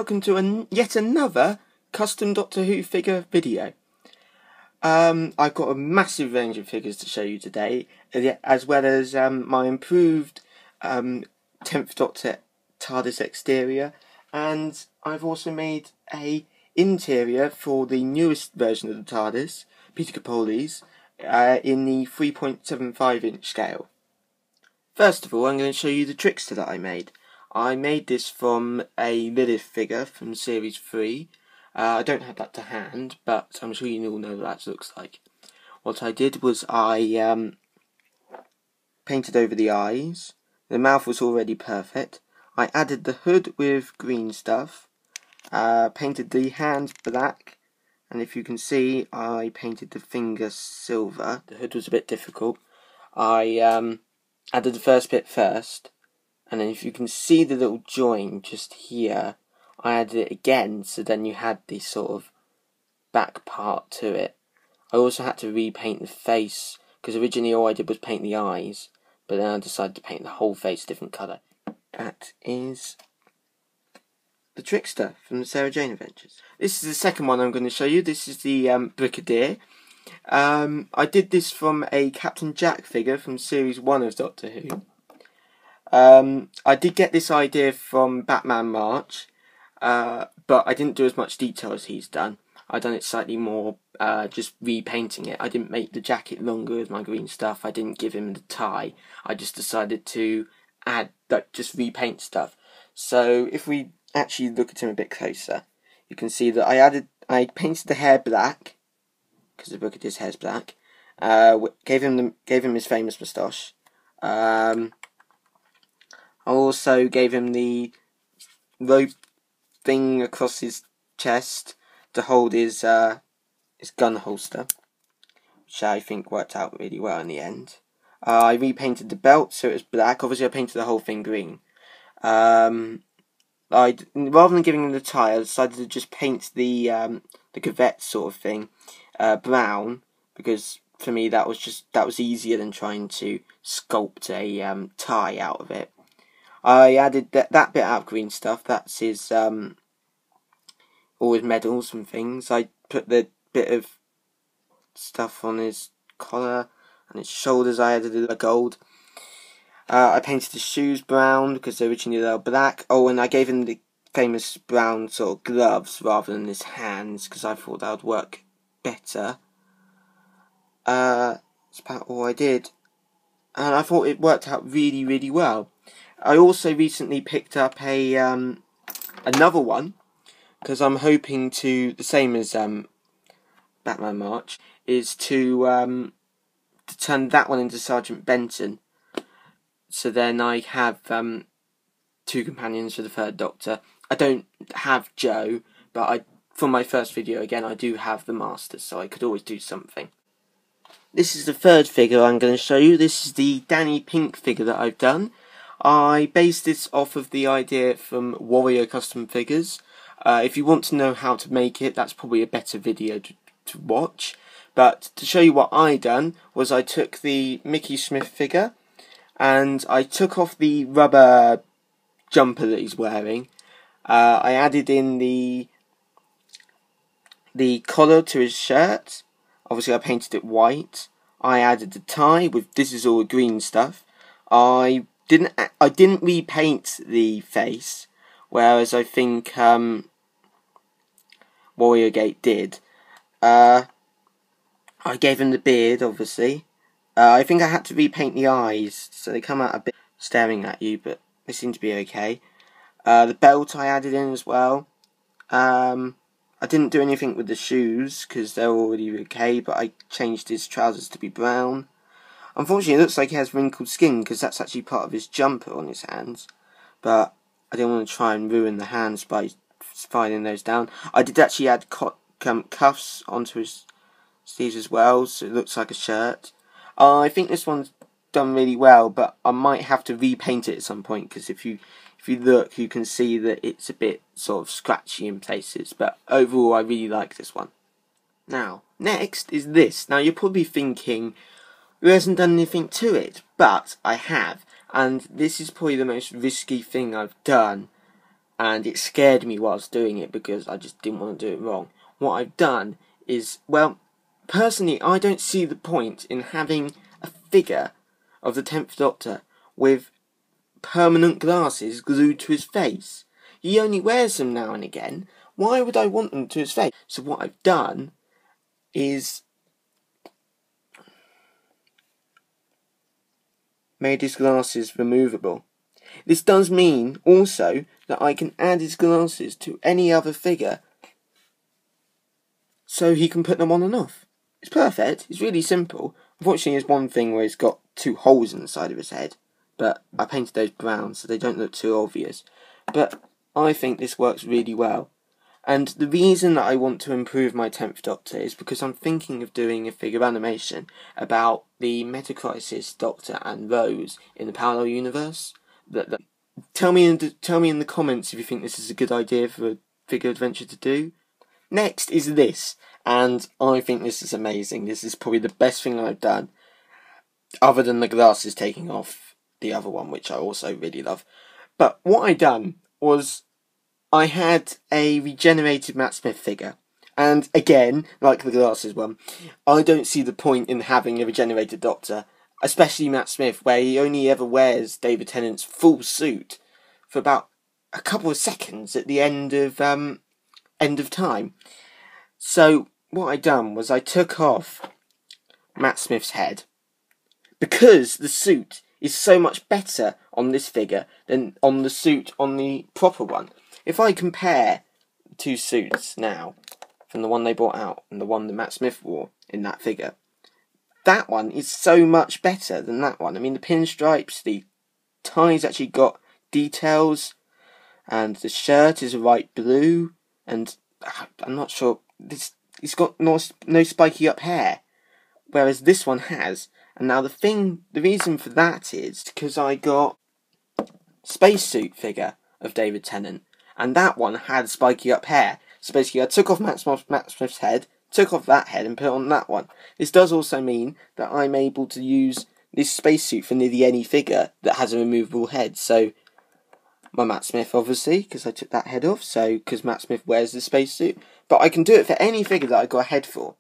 welcome to yet another custom Doctor Who figure video. I've got a massive range of figures to show you today, as well as my improved 10th Doctor TARDIS exterior, and I've also made a interior for the newest version of the TARDIS, Peter Capaldi's, in the 3.75 inch scale. First of all, I'm going to show you the Trickster that I made. I made this from a Lilith figure from Series 3. I don't have that to hand, but I'm sure you all know what that looks like. What I did was I painted over the eyes. The mouth was already perfect. I added the hood with green stuff. Painted the hands black. And if you can see, I painted the finger silver. The hood was a bit difficult. I added the first bit first. And then if you can see the little join just here, I added it again, so then you had this sort of back part to it. I also had to repaint the face, because originally all I did was paint the eyes, but then I decided to paint the whole face a different colour. That is the Trickster from the Sarah Jane Adventures. This is the second one I'm going to show you. This is the Brigadier. I did this from a Captain Jack figure from Series 1 of Doctor Who. I did get this idea from Batman March, but I didn't do as much detail as he's done. I done it slightly more, just repainting it. I didn't make the jacket longer with my green stuff. I didn't give him the tie. I just decided to add, just repaint stuff. So if we actually look at him a bit closer, you can see that I painted the hair black, because the Brigadier's hair's black. Gave him his famous moustache. I also gave him the rope thing across his chest to hold his gun holster, which I think worked out really well in the end. I repainted the belt so it was black. Obviously I painted the whole thing green. Rather than giving him the tie, I decided to just paint the cavette sort of thing brown, because for me that was easier than trying to sculpt a tie out of it. I added that bit out of green stuff. That's his all his medals and things. I put the bit of stuff on his collar and his shoulders. I added a gold. I painted his shoes brown because originally they were black. Oh, and I gave him the famous brown sort of gloves rather than his hands, because I thought that would work better. That's about all I did, and I thought it worked out really, really well. I also recently picked up a another one, because I'm hoping to, the same as Batman March, is to turn that one into Sergeant Benton. So then I have two companions for the third Doctor. I don't have Joe, but for my first video again I do have the Master, so I could always do something. This is the third figure I'm going to show you. This is the Danny Pink figure that I've done. I based this off of the idea from Warrior Custom Figures. If you want to know how to make it, that's probably a better video to watch. But to show you what I done, was I took the Mickey Smith figure, and I took off the rubber jumper that he's wearing. I added in the collar to his shirt. Obviously I painted it white. I added the tie with, this is all green stuff. I didn't repaint the face, whereas I think Warrior Gate did. I gave him the beard, obviously. I think I had to repaint the eyes, so they come out a bit staring at you, but they seem to be okay. The belt I added in as well. I didn't do anything with the shoes, because they're already okay, but I changed his trousers to be brown. Unfortunately, it looks like he has wrinkled skin, because that's actually part of his jumper on his hands. But I didn't want to try and ruin the hands by filing those down. I did actually add cuffs onto his sleeves as well, so it looks like a shirt. I think this one's done really well, but I might have to repaint it at some point, because if you look, you can see that it's a bit sort of scratchy in places. But overall, I really like this one. Now, next is this. Now, you're probably thinking, who hasn't done anything to it? But I have, and this is probably the most risky thing I've done. and it scared me whilst doing it because I just didn't want to do it wrong. What I've done is, well, personally, I don't see the point in having a figure of the 10th Doctor with permanent glasses glued to his face. He only wears them now and again. Why would I want them to his face? So what I've done is made his glasses removable. This does mean also that I can add his glasses to any other figure so he can put them on and off. It's perfect, it's really simple. Unfortunately, there's one thing where he's got 2 holes in the side of his head, but I painted those brown so they don't look too obvious. But I think this works really well. And the reason that I want to improve my 10th Doctor is because I'm thinking of doing a figure animation about the Meta-Crisis Doctor and Rose in the parallel universe. Tell me in the comments if you think this is a good idea for a figure adventure to do. Next is this, and I think this is amazing. This is probably the best thing I've done, other than the glasses taking off the other one, which I also really love. But what I done was I had a regenerated Matt Smith figure. And again, like the glasses one, I don't see the point in having a regenerated Doctor, especially Matt Smith, where he only ever wears David Tennant's full suit for about a couple of seconds at the end of time. So what I done was I took off Matt Smith's head, because the suit is so much better on this figure than on the suit on the proper one. If I compare the 2 suits now, from the one they brought out and the one that Matt Smith wore in that figure, that one is so much better than that one. I mean, the pinstripes, the tie's actually got details, and the shirt is a light blue, and I'm not sure, it's got no spiky up hair, whereas this one has. And now the reason for that is because I got a spacesuit figure of David Tennant, and that one had spiky up hair. So basically I took off Matt Smith's head, took off that head and put on that one. This does also mean that I'm able to use this spacesuit for nearly any figure that has a removable head. So my Matt Smith, obviously, because I took that head off, so because Matt Smith wears the spacesuit. But I can do it for any figure that I got a head for.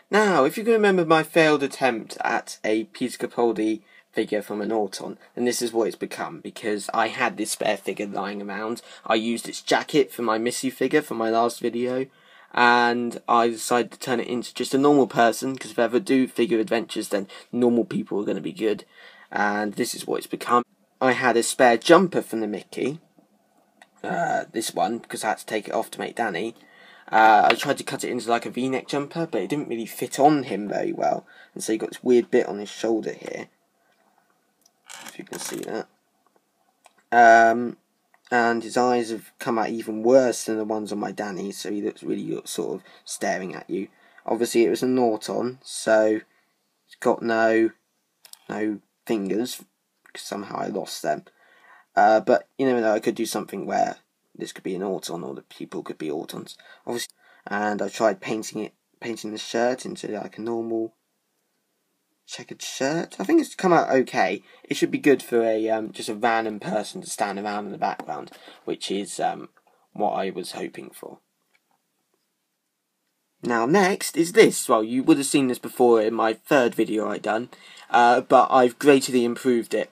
Now, if you can remember my failed attempt at a Peter Capaldi figure from an Auton, and this is what it's become, because I had this spare figure lying around. I used its jacket for my Missy figure for my last video, and I decided to turn it into just a normal person, because if I ever do figure adventures, then normal people are going to be good, and this is what it's become. I had a spare jumper from the Mickey, this one, because I had to take it off to make Danny. I tried to cut it into like a V-neck jumper, but it didn't really fit on him very well, and so he got this weird bit on his shoulder here, if you can see that. And his eyes have come out even worse than the ones on my Danny, so he looks really sort of staring at you. Obviously it was a Norton, so it's got no fingers, because somehow I lost them. But you never know, I could do something where this could be an Auton, or the people could be Autons, obviously. And I tried painting the shirt into like a normal checkered shirt. I think it's come out okay. It should be good for a just a random person to stand around in the background, which is what I was hoping for. Now next is this. Well, you would have seen this before in my 3rd video I done, but I've greatly improved it.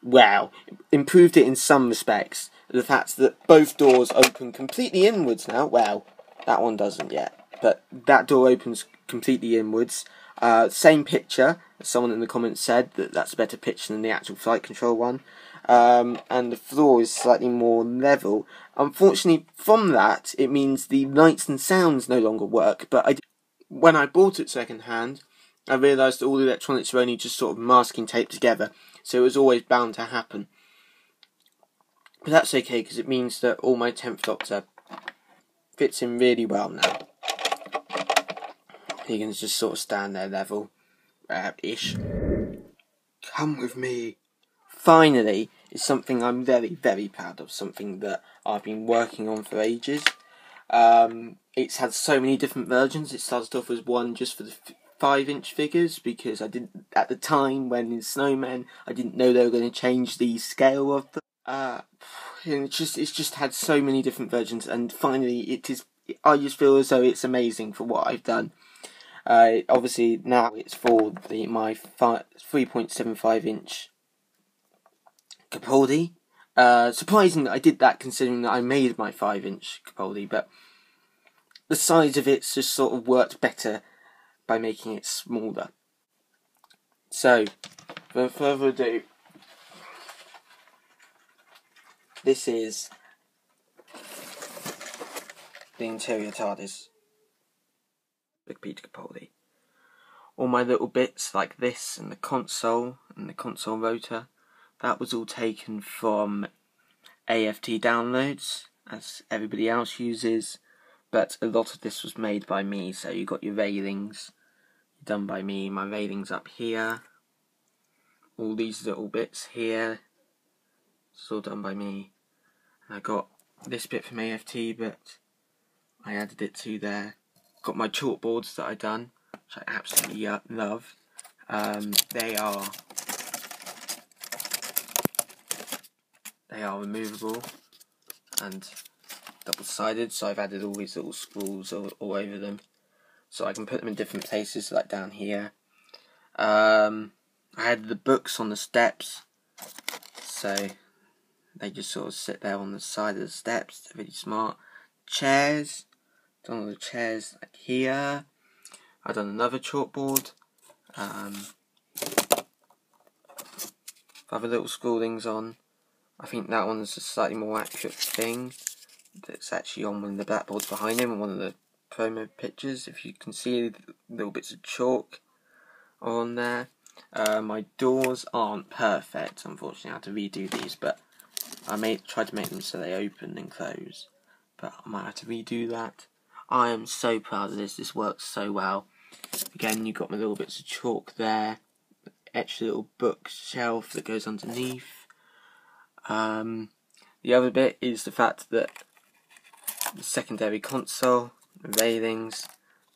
Well, improved it in some respects. The fact that both doors open completely inwards now. Well, that one doesn't yet, but that door opens completely inwards. Same picture, as someone in the comments said, that's a better picture than the actual flight control one. And the floor is slightly more level. Unfortunately, from that, it means the lights and sounds no longer work, but when I bought it second hand, I realised that all the electronics were only just sort of masking tape together, so it was always bound to happen. But that's okay, because it means that all my 10th Doctor fits in really well now. He can just sort of stand there level-ish. Come with me. Finally, is something I'm very, very proud of, something that I've been working on for ages. It's had so many different versions. It started off as one just for the 5-inch figures, because I didn't, at the time when in Snowmen, I didn't know they were going to change the scale of them. And it's just had so many different versions, and finally I just feel as though it's amazing for what I've done. Obviously now it's for my 3.75 inch Capaldi. Surprising that I did that, considering that I made my 5-inch Capaldi, but the size of it's just sort of worked better by making it smaller. So, without further ado, this is the interior TARDIS with Peter Capaldi. All my little bits like this and the console rotor, that was all taken from AFT downloads, as everybody else uses, but a lot of this was made by me. So you got your railings done by me, my railings up here, all these little bits here, it's all done by me. And I got this bit from AFT, but I added it to there. Got my chalkboards that I done, which I absolutely love. They are removable and double-sided, so I've added all these little spools all over them, so I can put them in different places, like down here. I had the books on the steps, so they just sort of sit there on the side of the steps. They're really smart. Chairs, done all the chairs like here. I've done another chalkboard. Other little scrawlings on. I think that one's a slightly more accurate thing. That's actually on one of the blackboards behind him, and one of the promo pictures. If you can see the little bits of chalk on there. My doors aren't perfect, unfortunately. I had to redo these, but I tried to make them so they open and close. But I might have to redo that. I am so proud of this. This works so well. Again, you've got my little bits of chalk there. Extra little bookshelf that goes underneath. The other bit is the fact that the secondary console, the railings,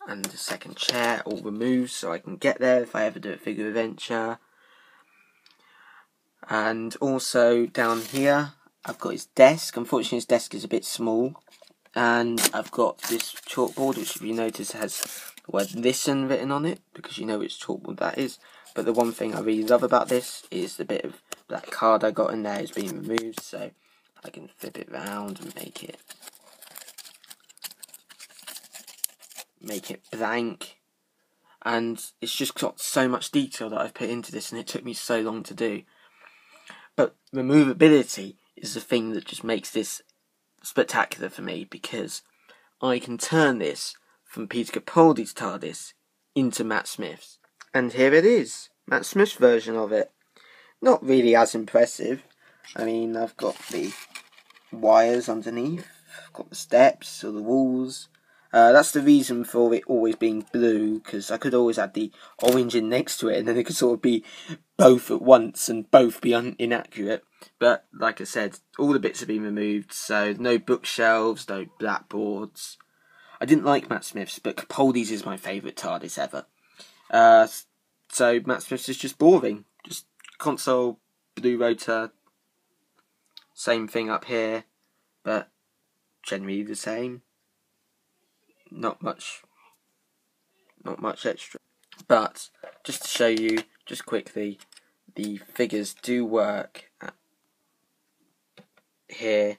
and the second chair all removed, so I can get there if I ever do a figure adventure. And also down here, I've got his desk. Unfortunately, his desk is a bit small. And I've got this chalkboard, which, if you notice, has the word "listen" written on it, because you know which chalkboard that is. But the one thing I really love about this is the bit of black card I got in there is being removed, so I can flip it round and make it blank. And it's just got so much detail that I've put into this, and it took me so long to do. But removability is the thing that just makes this spectacular for me, because I can turn this from Peter Capaldi's TARDIS into Matt Smith's. And here it is, Matt Smith's version of it. Not really as impressive. I mean, I've got the wires underneath, I've got the steps or the walls. That's the reason for it always being blue, because I could always add the orange in next to it, and then it could sort of be both at once and both be inaccurate. But like I said, all the bits have been removed, so no bookshelves, no blackboards. I didn't like Matt Smith's, but Capaldi's is my favourite TARDIS ever. So Matt Smith's is just boring. Just console, blue rotor, same thing up here, but generally the same. Not much extra. But just to show you, just quickly, the figures do work here